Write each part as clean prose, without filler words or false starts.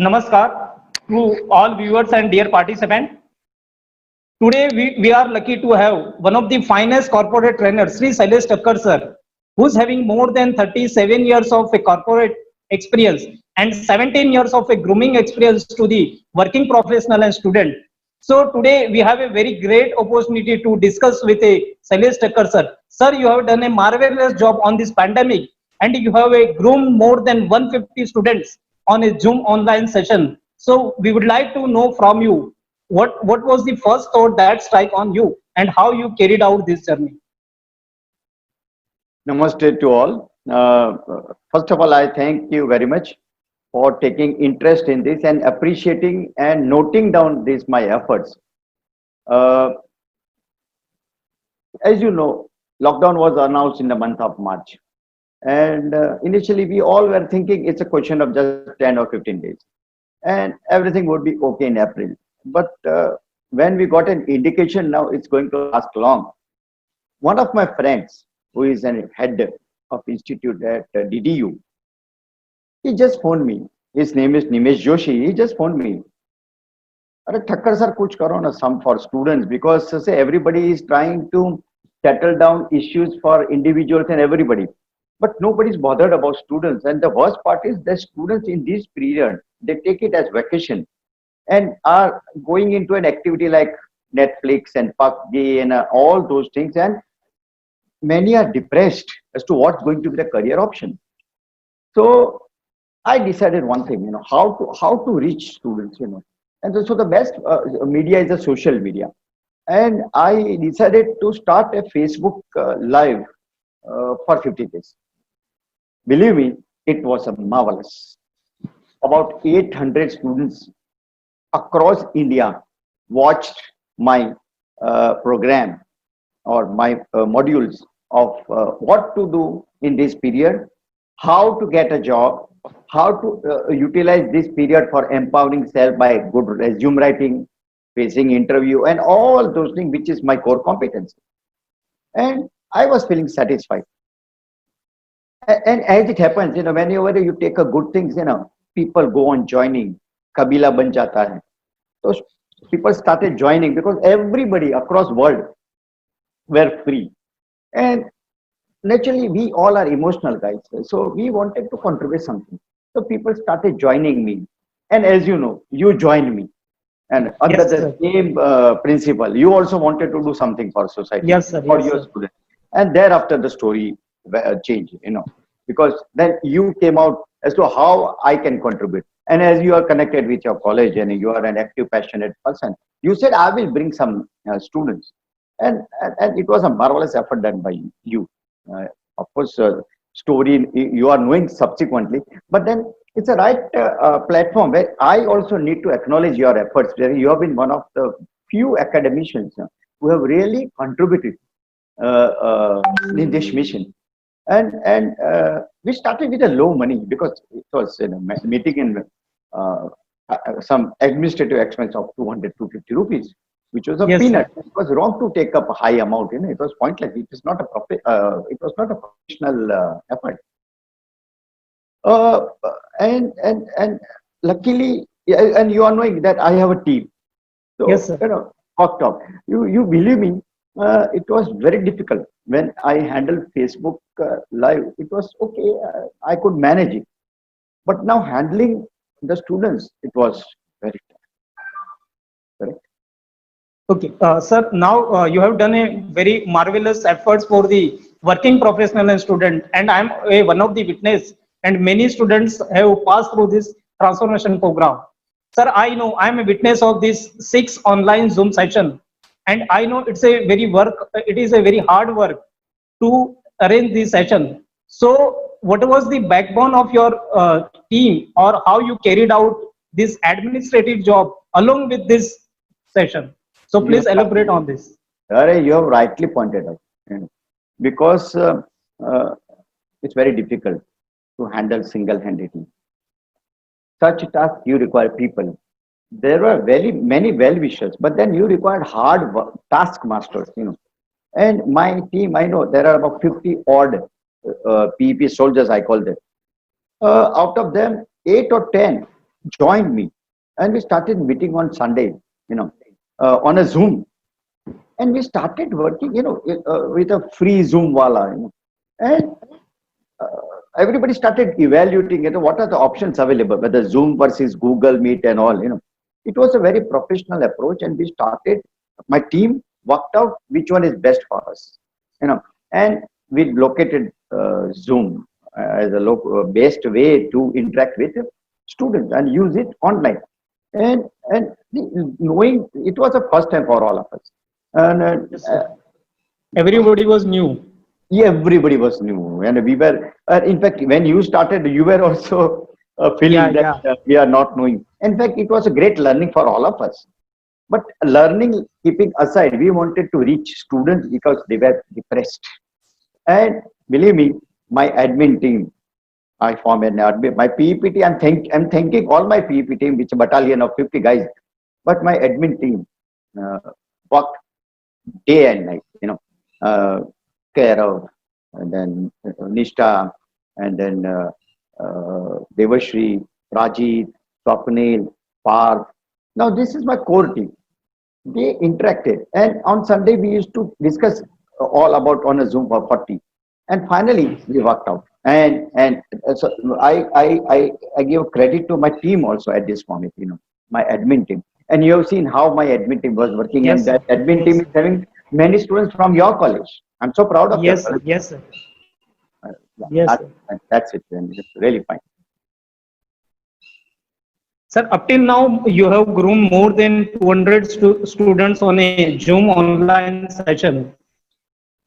Namaskar to all viewers and dear participants. Today we are lucky to have one of the finest corporate trainers, Sri Shailesh Thakkar sir, who's having more than 37 years of a corporate experience and 17 years of a grooming experience to the working professional and student. So today we have a very great opportunity to discuss with a Shailesh Thakkar sir. Sir, you have done a marvelous job on this pandemic and you have a groomed more than 150 students on a Zoom online session. So we would like to know from you what was the first thought that strike on you and how you carried out this journey. Namaste to all. First of all, I thank you very much for taking interest in this and appreciating and noting down this my efforts. Uh, as you know, lockdown was announced in the month of March, and initially we all were thinking it's a question of just 10 or 15 days, and everything would be okay in April. But when we got an indication now it's going to last long, one of my friends who is an head of institute at DDU, he just phoned me. His name is Nimesh Joshi. He just phoned me. Arey Thakkar sir, kuch karo na some for students, because say everybody is trying to settle down issues for individuals and everybody, but nobody is bothered about students. And the worst part is the students in this period, they take it as vacation and are going into an activity like Netflix and PUBG and all those things, and many are depressed as to what's going to be the career option. So I decided one thing, how to reach students, and so the best media is the social media, and I decided to start a Facebook live for 50 days. Believe me, it was a marvelous. About 800 students across India watched my program or my modules of what to do in this period, how to get a job, how to utilize this period for empowering self by good resume writing, facing interview, and all those things, which is my core competence. And I was feeling satisfied. And as it happens, whenever you take a good things, people go on joining. Kabila ban jata hai. So people started joining because everybody across world were free. And naturally, we all are emotional guys. So we wanted to contribute something. So people started joining me. And as you know, you joined me. And under Yes, the sir. same principle, you also wanted to do something for society, Yes, sir. for Yes, your sir. students. And thereafter, the story changed, because then you came out as to how I can contribute. And as you are connected with your college and you are an active, passionate person, you said, I will bring some students. And it was a marvelous effort done by you. Uh, of course, story you are knowing subsequently, but then it's a right platform where I also need to acknowledge your efforts. Where you have been one of the few academicians who have really contributed in this mission. And we started with a low money because it was meeting in some administrative expense of 200 250 rupees, which was a Yes, sir. peanut. It was wrong to take up a high amount. It was pointless. It is not a it was not a professional effort. Uh, and luckily, yeah, and you are knowing that I have a team. Yes, So sir. talk. You believe me? It was very difficult when I handled Facebook live. It was okay. I could manage it, but now handling the students, it was very tough. Correct? Okay, sir, now you have done a very marvelous efforts for the working professional and student, and I'm one of the witness, and many students have passed through this transformation program. Sir, I know I'm a witness of this 6 online Zoom session, and I know it is a very hard work to arrange this session. So, what was the backbone of your team, or how you carried out this administrative job along with this session? So You please elaborate on this. you have rightly pointed out, because uh, it's very difficult to handle single-handedly. Such tasks you require people. There were very many well-wishers, but then you required hard work, task masters. And my team, I know there are about 50 odd PEP soldiers, I call them. Out of them, 8 or 10 joined me, and we started meeting on Sunday, you know, on a Zoom, and we started working, with a free Zoom wala, and everybody started evaluating, what are the options available, whether Zoom versus Google Meet and all, It was a very professional approach, and we started. My team worked out which one is best for us, and we located Zoom as a best way to interact with students and use it online. Knowing it was a first time for all of us, and Yes, sir. Everybody was new. everybody was new, and we were. In fact, when you started, you were also Yeah, feeling that yeah. we are not knowing. In fact, it was a great learning for all of us. But learning, keeping aside, we wanted to reach students because they were depressed. And believe me, my admin team, I formed an admin, my PEP team. I'm thanking all my PEP team, which is a battalion of 50 guys. But my admin team uh, worked day and night, uh, Kairav, and then Nishta, and then Devashri, Rajit, Swapnil, Parth. Now, this is my core team. They interacted, and on Sunday we used to discuss all about on a Zoom for 40, and finally we worked out. And so I give credit to my team also at this moment, my admin team. And you have seen how my admin team was working, and Yes, sir. that admin Yes, team is sir. having many students from your college. I'm so proud of your Yes, sir. college. Yes, sir. Yeah, Yes, sir. that's it, and it's really fine. Sir, up till now, you have grown more than 200 students on a Zoom online session.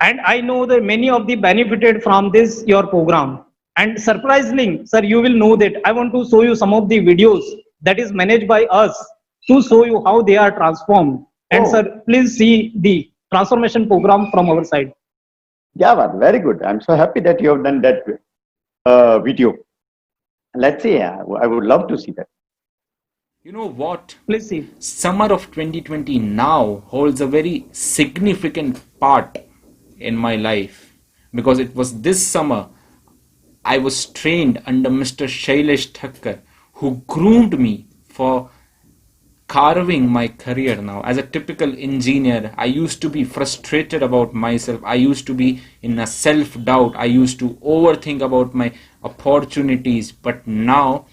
And I know that many of the benefited from this, your program. And surprisingly, sir, you will know that I want to show you some of the videos that is managed by us to show you how they are transformed. And Oh, sir, please see the transformation program from our side. yeah, well, very good. I'm so happy that you have done that video. Let's see. I would love to see that. You know what? Please see. Summer of 2020 now holds a very significant part in my life because it was this summer I was trained under Mr. Shailesh Thakkar, who groomed me for carving my career now. As a typical engineer, I used to be frustrated about myself. I used to be in a self doubt. I used to overthink about my opportunities. But now,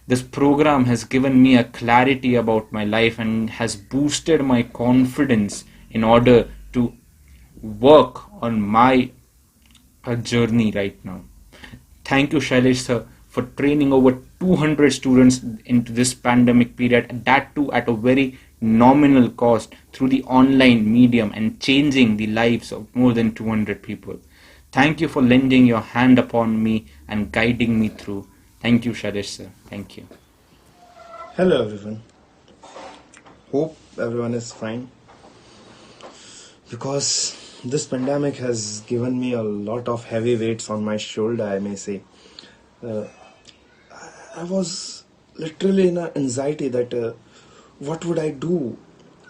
this program has given me a clarity about my life and has boosted my confidence in order to work on my journey right now. Thank you, Shailesh sir, for training over 200 students into this pandemic period, that too at a very nominal cost through the online medium and changing the lives of more than 200 people. Thank you for lending your hand upon me and guiding me through. Thank you, Shailesh sir. Thank you. Hello everyone. Hope everyone is fine because this pandemic has given me a lot of heavy weights on my shoulder, I may say. Uh, I was literally in an anxiety that what would I do?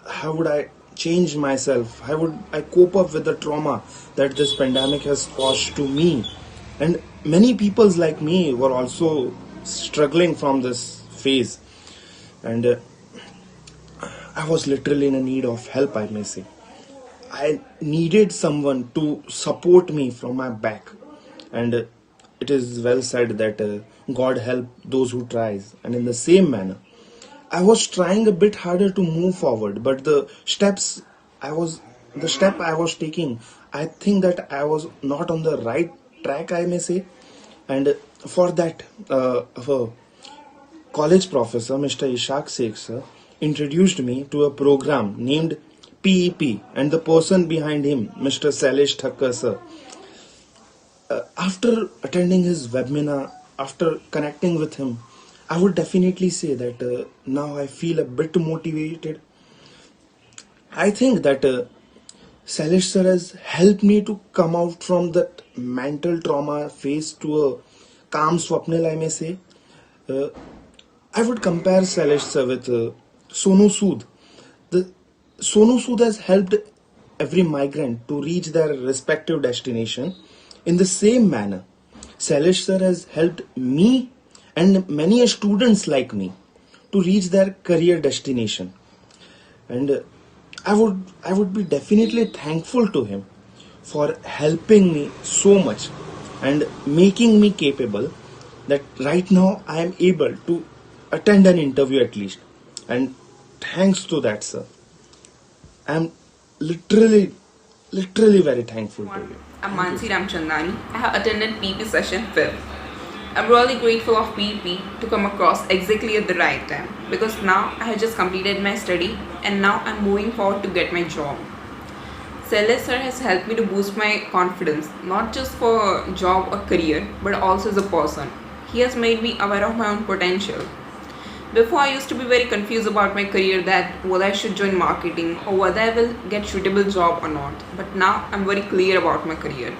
How would I change myself? How would I cope up with the trauma that this pandemic has caused to me? And many peoples like me were also struggling from this phase. And I was literally in a need of help, I may say. I needed someone to support me from my back. And it is well said that God help those who tries. And in the same manner, I was trying a bit harder to move forward, but the step I was taking, I think that I was not on the right track, I may say. And for that, a college professor, Mr. Ishaq Sheikh sir, introduced me to a program named PEP and the person behind him, Mr. Sailesh Thakkar sir. After attending his webinar, after connecting with him, I would definitely say that now I feel a bit motivated. I think that Sailesh sir has helped me to come out from that mental trauma phase to a calm swapnil, I may say. Uh, I would compare Sailesh sir with Sonu Sood. The Sonu Sood has helped every migrant to reach their respective destination. In the same manner, Sailesh sir has helped me and many students like me. to reach their career destination. And I would be definitely thankful to him for helping me so much and making me capable that right now I am able to attend an interview at least. And thanks to that, sir, I am literally very thankful to you. I'm Mansi Ramchandani. I have attended PP session 5th. I'm really grateful of PP to come across exactly at the right time because now I have just completed my study and now I'm moving forward to get my job. Celeste sir has helped me to boost my confidence, not just for job or career, but also as a person. He has made me aware of my own potential. Before I used to be very confused about my career that whether I should join marketing or whether I will get suitable job or not. But now I'm very clear about my career.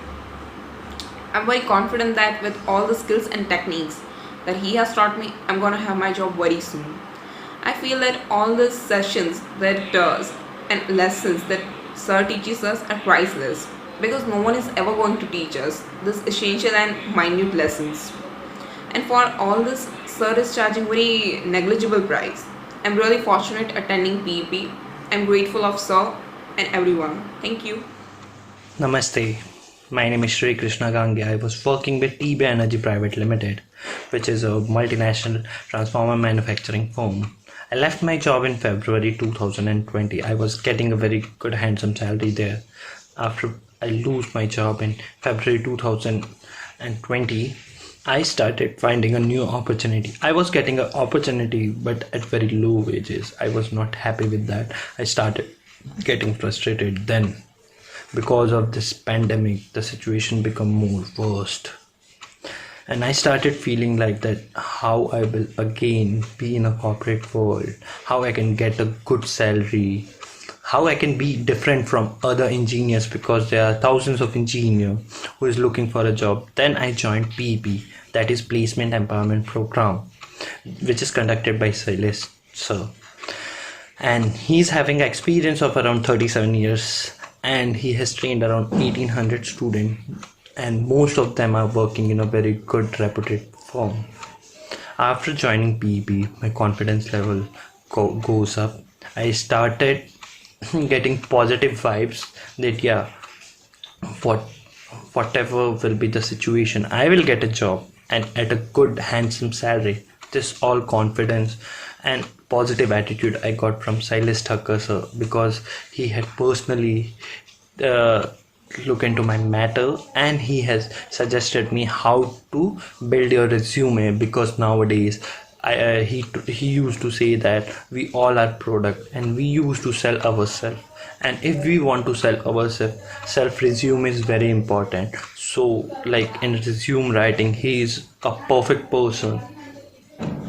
I'm very confident that with all the skills and techniques that he has taught me, I'm gonna have my job very soon. I feel that all the sessions that and lessons that sir teaches us are priceless because no one is ever going to teach us this essential and minute lessons. And for all this, sir is charging very negligible price. I'm really fortunate attending PEP. I'm grateful of sir and everyone. Thank you. Namaste. My name is Shri Krishna Gange. I was working with TB Energy Private Limited, which is a multinational transformer manufacturing firm. I left my job in February 2020. I was getting a very good handsome salary there. After I lose my job in February 2020, I started finding a new opportunity. I was getting an opportunity but at very low wages. I was not happy with that. I started getting frustrated. Then because of this pandemic, the situation became more worst. And I started feeling like that how I will again be in a corporate world, how I can get a good salary, how I can be different from other engineers because there are thousands of engineers who is looking for a job. Then I joined PEP, that is Placement Empowerment Program, which is conducted by Silas sir. And he's having experience of around 37 years and he has trained around 1800 students and most of them are working in a very good reputed firm. After joining PEP, my confidence level goes up. I started getting positive vibes that whatever will be the situation, I will get a job and at a good handsome salary. This all confidence and positive attitude I got from Silas Thakkar sir because he had personally look into my matter and he has suggested me how to build your resume because nowadays he used to say that we all are product and we used to sell ourselves, and if we want to sell ourselves, self resume is very important. So like in resume writing, he is a perfect person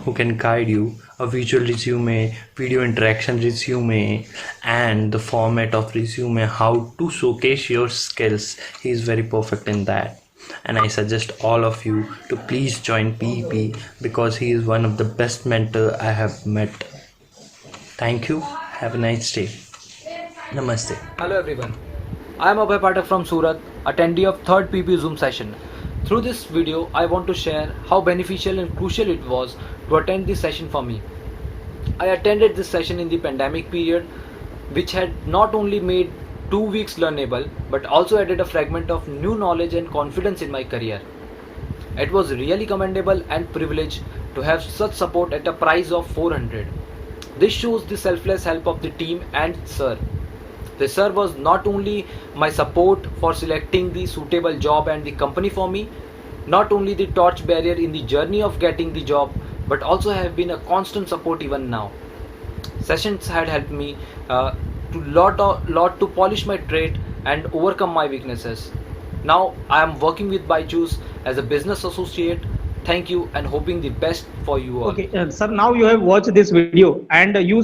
who can guide you. A visual resume, video interaction resume, and the format of resume, how to showcase your skills. He is very perfect in that. And I suggest all of you to please join PEP because he is one of the best mentor I have met. Thank you. Have a nice day. Namaste. Hello everyone, I am Abhay Pathak from Surat, attendee of 3rd PP Zoom session. Through this video, I want to share how beneficial and crucial it was to attend this session for me. I attended this session in the pandemic period, which had not only made 2 weeks learnable, but also added a fragment of new knowledge and confidence in my career. It was really commendable and privileged to have such support at a price of 400. This shows the selfless help of the team and sir. The sir was not only my support for selecting the suitable job and the company for me, not only the torch barrier in the journey of getting the job, but also have been a constant support even now. Sessions had helped me to polish my trade and overcome my weaknesses. Now I am working with Byju's as a business associate. Thank you and hoping the best for you all. Okay, sir, now you have watched this video and you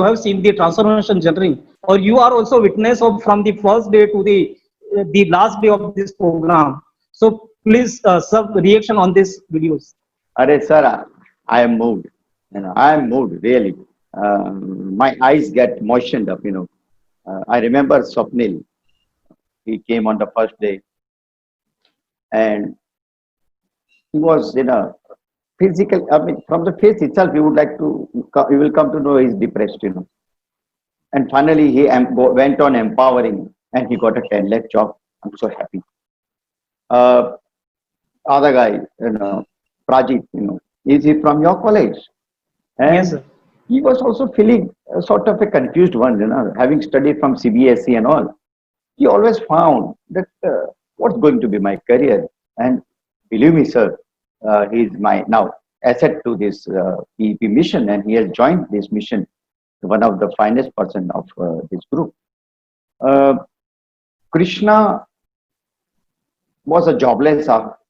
have seen the transformation journey, or you are also witness of from the first day to the last day of this program. So please, sir, reaction on these videos. Are sir, I am moved. I am moved really. My eyes get moistened up. I remember Swapnil. He came on the first day, and he was physical, I mean, from the face itself, you would like to, you will come to know he's depressed, And finally, he went on empowering and he got a 10 lakh job. I'm so happy. Uh, Other guy, Prajit, is he from your college? Yes, And sir. he was also feeling sort of a confused one, having studied from CBSE and all. He always found that what's going to be my career? And believe me, sir, he is my now asset to this PEP mission, and he has joined this mission, one of the finest person of this group. Uh, Krishna was a jobless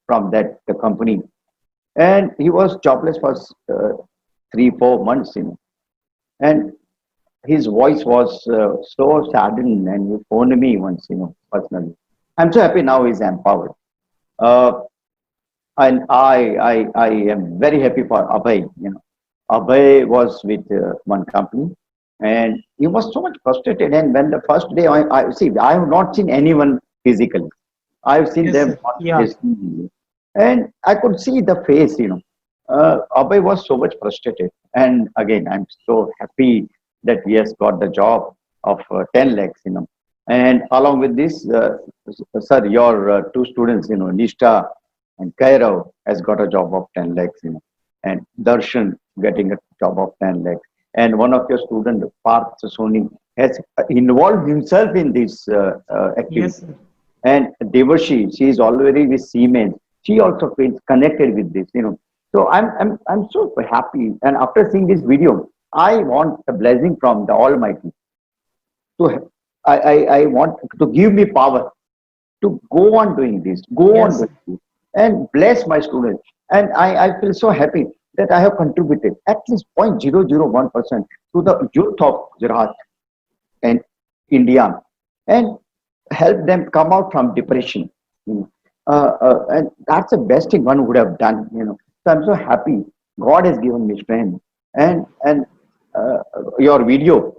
from that the company, and he was jobless for 3 4 months, and his voice was so saddened, and he phoned me once, personally. I'm so happy now he's empowered. Uh, and I am very happy for Abhay. Abhay was with one company, and he was so much frustrated. And when the first day, I see, I have not seen anyone physically. I've seen Yes, them sir. on Yeah. this TV. And I could see the face. Abhay was so much frustrated. And again, I'm so happy that he has got the job of 10 lakhs. And along with this, sir, your two students, Nishta and Kairav has got a job of 10 lakhs, and Darshan getting a job of 10 lakhs. And one of your students, Parth Soni, has involved himself in this activity. Yes, sir. And Devashi, she is already with Siemens. She also feels connected with this. So I'm so happy. And after seeing this video, I want a blessing from the Almighty. So I want to give me power to go on doing this, go on Yes. doing this, and bless my students. And I feel so happy that I have contributed at least 0.001% to the youth of Gujarat and India, and help them come out from depression. And that's the best thing one would have done. So I'm so happy. God has given me strength, and uh, your video.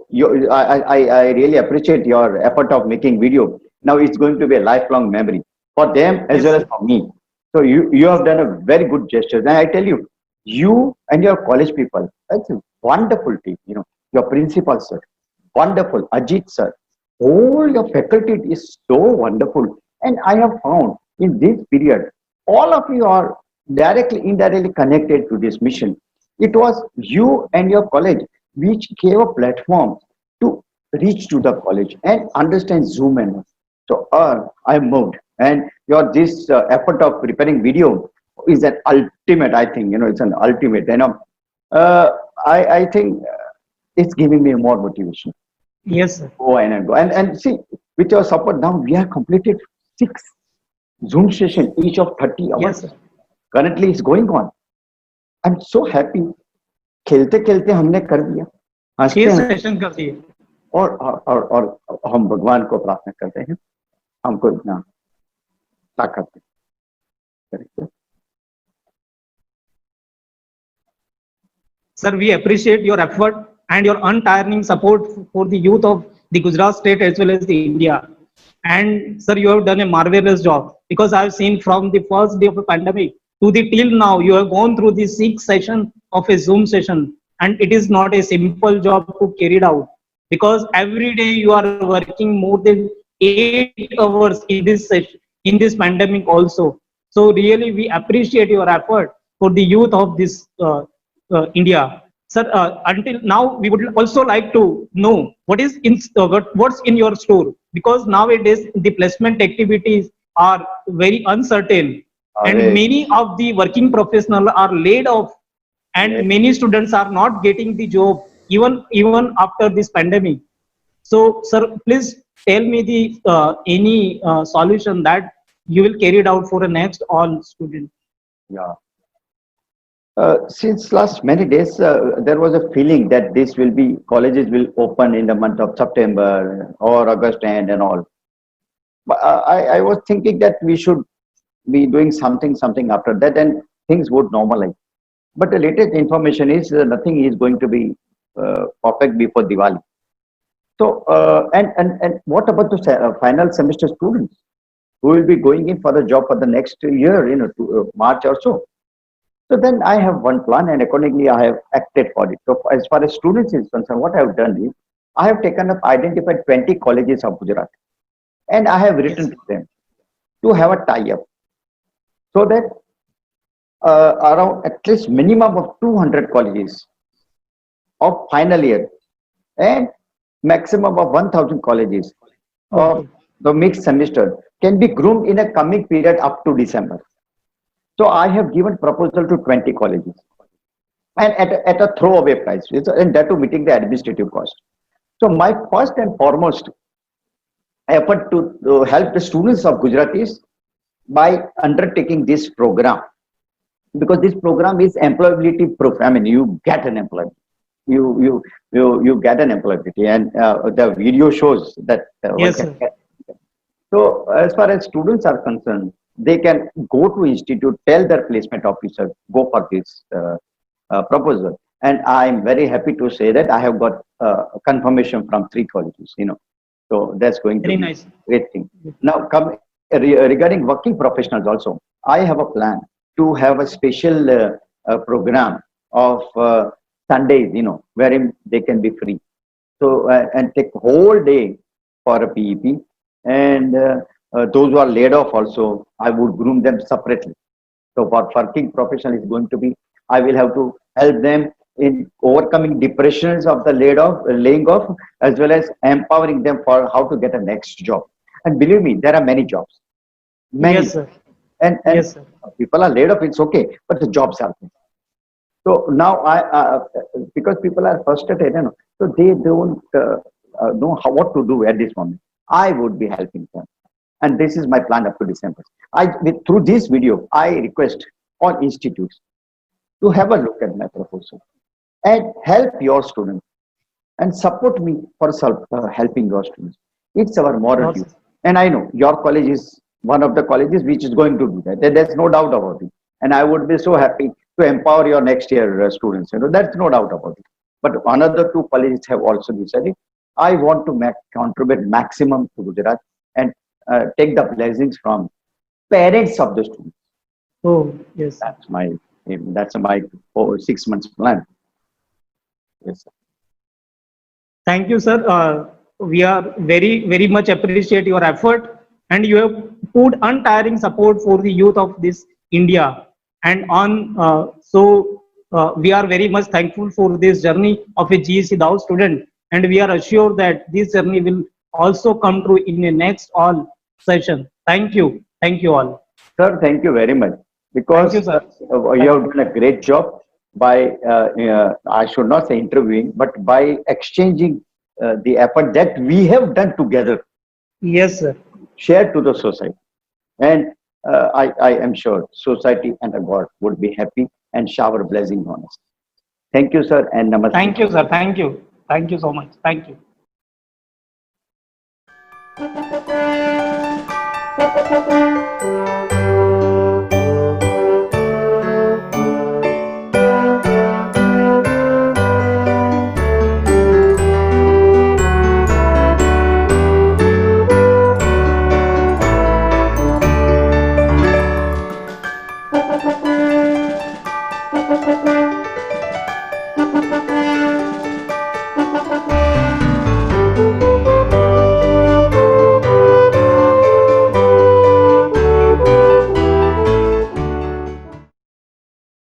I really appreciate your effort of making video. Now it's going to be a lifelong memory for them as Yes, well as sir. for me. So you have done a very good gesture, and I tell you, you and your college people, that's a wonderful team. Your principal sir, wonderful, Ajit sir, all your faculty is so wonderful. And I have found in this period, all of you are directly, indirectly connected to this mission. It was you and your college which gave a platform to reach to the college and understand Zoom and all. So I'm moved. And your this effort of preparing video is an ultimate, I think, it's an ultimate. Uh, I think it's giving me more motivation. Yes, sir. Go in and go. And see, with your support now, we have completed 6 Zoom session, each of 30 Yes, hours. sir. Currently, it's going on. I'm so happy. खेलते खेलते हमने कर दिया, हंसते 6 हंसते, session कर दिए. और हम भगवान को प्रार्थना करते हैं, हमको इतना ताकत दे. Correct. Sir, we appreciate your effort and your untiring support for the youth of the Gujarat state as well as the India. And sir, you have done a marvelous job because I've seen from the first day of the pandemic to the till now, you have gone through the 6 session of a Zoom session, and it is not a simple job to carry it out because every day you are working more than 8 hours in this session, in this pandemic also. So really, we appreciate your effort for the youth of this India. Sir, until now, we would also like to know what's in your store because nowadays the placement activities are very uncertain, and Arey, many of the working professionals are laid off, and yes. many students are not getting the job even after this pandemic. So, sir, please tell me the any solution that you will carry it out for the next all students. Yeah. Since last many days, there was a feeling that this will be colleges will open in the month of September or August and all. But I was thinking that we should be doing something after that, and things would normalize. But the latest information is nothing is going to be perfect before Diwali. So, and what about the final semester students who will be going in for the job for the next year, to March or so? So then I have one plan, and accordingly I have acted for it. So as far as students is concerned, what I have done is I have taken up identified 20 colleges of Gujarat, and I have Yes. written to them to have a tie-up so that around at least minimum of 200 colleges of final year and maximum of 1000 colleges of Okay. the mixed semester can be groomed in a coming period up to December. So I have given proposal to 20 colleges and at a throwaway price, and that to meeting the administrative cost. So my first and foremost effort to help the students of Gujarat is by undertaking this program, because this program is employability program. I mean, you get an employment, you get an employability, and the video shows that one Yes, can sir. get. So as far as students are concerned, they can go to institute, tell their placement officer, go for this proposal. And I'm very happy to say that I have got confirmation from 3 colleges, So that's going to Very be nice. great thing. Now, regarding working professionals also, I have a plan to have a special program of Sundays, wherein they can be free. So, and take whole day for a PEP. And those who are laid off also, I would groom them separately. So for working professional is going to be, I will have to help them in overcoming depressions of the laying off, as well as empowering them for how to get a next job. And believe me, there are many jobs, many, Yes, sir. and Yes, sir. people are laid off. It's okay, but the jobs are there. So now because people are frustrated, so they don't know what to do at this moment. I would be helping them, and this is my plan up to December. Through this video, I request all institutes to have a look at my proposal and help your students and support me for helping your students. It's our moral Sure, duty, sir. and I know your college is one of the colleges which is going to do that. There's no doubt about it, and I would be so happy to empower your next year students. That's no doubt about it. But another 2 colleges have also decided I want to contribute maximum to Gujarat and take the blessings from parents of the students. Oh, yes, sir. That's my 6 months plan. Yes, sir. Thank you, sir. We are very, very much appreciate your effort, and you have put untiring support for the youth of this India. And we are very much thankful for this journey of a GEC Dow student, and we are assured that this journey will also come true in the next all session. Thank you all. Sir, thank you very much, Thank because you, sir. you have done a great job by, I should not say interviewing, but by exchanging the effort that we have done together, Yes, sir. shared to the society. And I am sure society and the God would be happy and shower blessing on us. Thank you, sir, and namaste. Thank you, sir. Thank you. Thank you so much. Thank you.